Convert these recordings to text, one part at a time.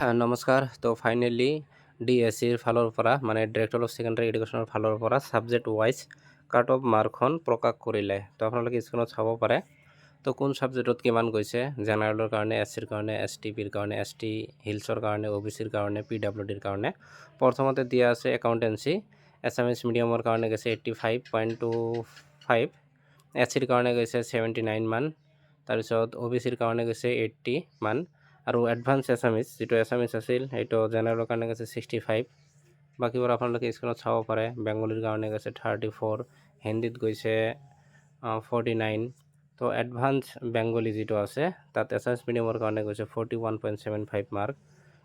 নমস্কাৰ। তো ফাইনেলি ডিএসচিৰ ফালৰ পৰা মানে ডিৰেক্টৰ অফ ছেকেণ্ডাৰী এডুকেশ্যনৰ ফালৰ পৰা ছাবজেক্ট ৱাইজ কাট অফ মাৰ্কখন প্ৰকাশ কৰিলে। তো আপোনালোকে স্ক্ৰীনত চাব পাৰে। তো কোন ছাবজেক্টত কিমান গৈছে, জেনেৰেলৰ কাৰণে, এছচিৰ কাৰণে, এছটিপিৰ কাৰণে, এছটি হিলছৰ কাৰণে, অ'বিচিৰ কাৰণে, পিডাব্লিউডিৰ কাৰণে। প্ৰথমতে দিয়া আছে একাউণ্টেঞ্চি, এছামিছ মিডিয়ামৰ কাৰণে গৈছে 85.25, এছচিৰ কাৰণে গৈছে 79 মান, তাৰপিছত অ'বিচিৰ কাৰণে গৈছে 80 মান, আৰু এডভান্স এছামিছ যিটো এছামিছ আছিল সেইটো জেনেৰেলৰ কাৰণে গৈছে 65। বাকীবোৰ আপোনালোকে স্ক্ৰীনত চাব পাৰে। বেংগলীৰ কাৰণে গৈছে 34, হিন্দীত গৈছে 49। তো এডভান্স বেংগলী যিটো আছে তাত এছামিছ মিডিয়ামৰ কাৰণে গৈছে 41.75 মাৰ্ক।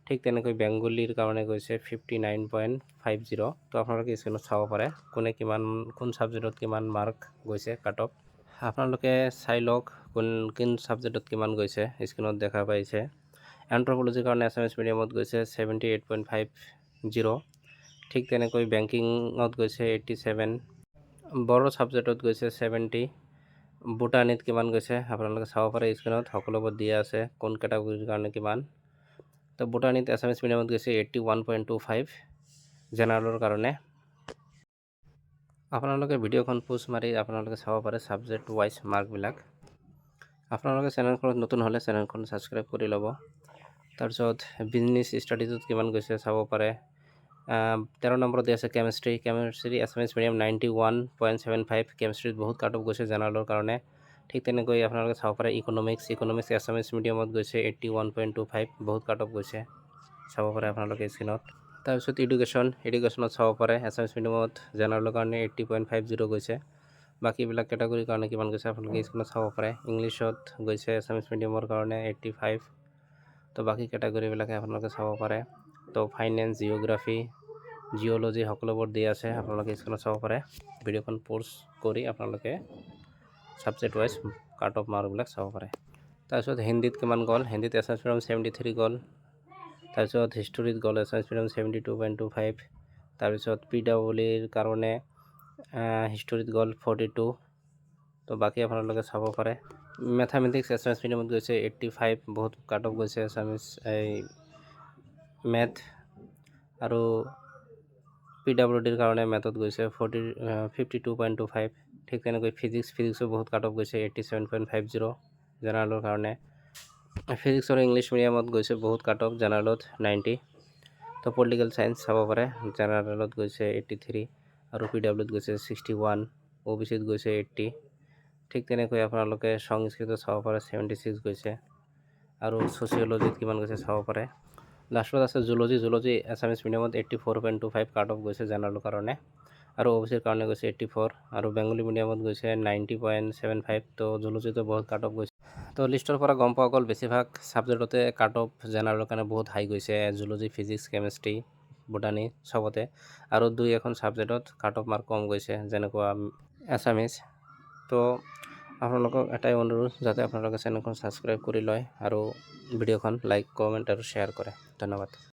ঠিক তেনেকৈ বেংগলীৰ কাৰণে গৈছে 59.50। তো আপোনালোকে স্ক্ৰীনত চাব পাৰে কোনে কিমান কোন ছাবজেক্টত কিমান মাৰ্ক গৈছে কাট অফ। আপোনালোকে চাই লওক কোন ছাবজেক্টত কিমান গৈছে। স্ক্ৰীনত দেখা পাইছে। এন্থ্ৰপলজিৰ কাৰণে এছামিছ মিডিয়ামত গৈছে 78.50। ঠিক তেনেকৈ বেংকিঙত গৈছে 87, বড়ো ছাবজেক্টত গৈছে 70। বুটানীত কিমান গৈছে আপোনালোকে চাব পাৰে। স্ক্ৰীনত সকলোবোৰ দিয়া আছে কোন কেটাগৰীৰ কাৰণে কিমান। তো বুটানীত এছামিছ মিডিয়ামত গৈছে 81.25 জেনেৰেলৰ কাৰণে। আপোনালোকে ভিডিঅ'খন পোজ মাৰি আপোনালোকে চাব পাৰে ছাবজেক্ট ৱাইজ মাৰ্কবিলাক। আপোনালোকে চেনেলখনত নতুন হ'লে চেনেলখন ছাবস্ক্ৰাইব কৰি ল'ব। তাৰপিছত বিজনেছ ষ্টাডিজত কিমান গৈছে চাব পাৰে। 13 নম্বৰত দিয়া আছে কেমেষ্ট্ৰি এছামিছ মিডিয়াম 91.75। কেমেষ্ট্ৰিত বহুত কাট অফ গৈছে জেনেৰেলৰ কাৰণে। ঠিক তেনেকৈ আপোনালোকে চাব পাৰে ইকনমিক্স এছামিছ মিডিয়ামত গৈছে 81.25, বহুত কাট অফ গৈছে চাব পাৰে আপোনালোকে স্ক্ৰীনত। তাৰপিছত এডুকেশ্যনত চাব পাৰে এছামিছ মিডিয়ামত জেনেৰেলৰ কাৰণে 80.50 গৈছে। বাকীবিলাক কেটাগৰীৰ কাৰণে কিমান গৈছে আপোনালোকে স্ক্ৰীনত চাব পাৰে। ইংলিছত গৈছে এছামিছ মিডিয়ামৰ কাৰণে 85। তো বাকী কেটাগৰীবিলাকে আপোনালোকে চাব পাৰে। তো ফাইনেন্স, জিঅ'গ্ৰাফি, জিঅ'লজি সকলোবোৰ দি আছে আপোনালোকে স্ক্ৰীনত চাব পাৰে। ভিডিঅ'খন প'জ কৰি আপোনালোকে ছাবজেক্ট ৱাইজ কাট অফ মাৰ্কবিলাক চাব পাৰে। তাৰপিছত হিন্দীত কিমান গ'ল, হিন্দীত এছামিছ মিডিয়াম 73 গ'ল। তাৰপিছত হিষ্টৰীত গ'ল এছামিছ মিডিয়াম 72.25। তাৰপিছত পিডাব্লিউডিৰ কাৰণে হিষ্টৰীত গ'ল 42। তো বাকী আপোনালোকে চাব পাৰে। মেথামেটিক্স এছামিছ মিডিয়ামত গৈছে 85, বহুত কাট অফ গৈছে এছামিছ মেথ, আৰু পিডাব্লিউডিৰ কাৰণে মেথত গৈছে 52.25। ঠিক তেনেকৈ ফিজিক্সো বহুত কাট অফ গৈছে 87.50 জেনেৰেলৰ কাৰণে। ফিজিক্স আৰু ইংলিছ মিডিয়ামত গৈছে বহুত কাট অফ, জেনেৰেলত 90। তো পলিটিকেল চায়েন্স চাব পাৰে, জেনেৰেলত গৈছে 83 আৰু পিডাব্লিউডিত গৈছে 61, অ'বিচিত গৈছে 80। ঠিক তেনেকৈ আপোনালোকে সংস্কৃত চাব পাৰে 76 গৈছে, আৰু ছ'চিয়লজিত কিমান গৈছে চাব পাৰে। লাষ্টত আছে জুলজি এছামিছ মিডিয়ামত 84.25 কাট অফ গৈছে জেনেৰেলৰ কাৰণে, আৰু অ'বিচিৰ কাৰণে গৈছে 84, আৰু বেংগলী মিডিয়ামত গৈছে 90.75। তো জুলজিতো বহুত কাট অফ গৈছে। তো লিষ্টৰ পৰা গম পোৱা গ'ল বেছিভাগ ছাবজেক্টতে কাট অফ জেনেৰেলৰ কাৰণে বহুত হাই গৈছে। জুলজি, ফিজিক্স, কেমেষ্ট্ৰি, বুটানী চবতে, আৰু 2-1 ছাবজেক্টত কাট অফ মাৰ্ক কম গৈছে যেনেকুৱা এছামিছ। তো আপোনালোকক এটাই অনুৰোধ যাতে আপোনালোকে চেনেলখন ছাবস্ক্ৰাইব কৰি লয় আৰু ভিডিঅ'খন লাইক, কমেণ্ট আৰু শ্বেয়াৰ কৰে। ধন্যবাদ।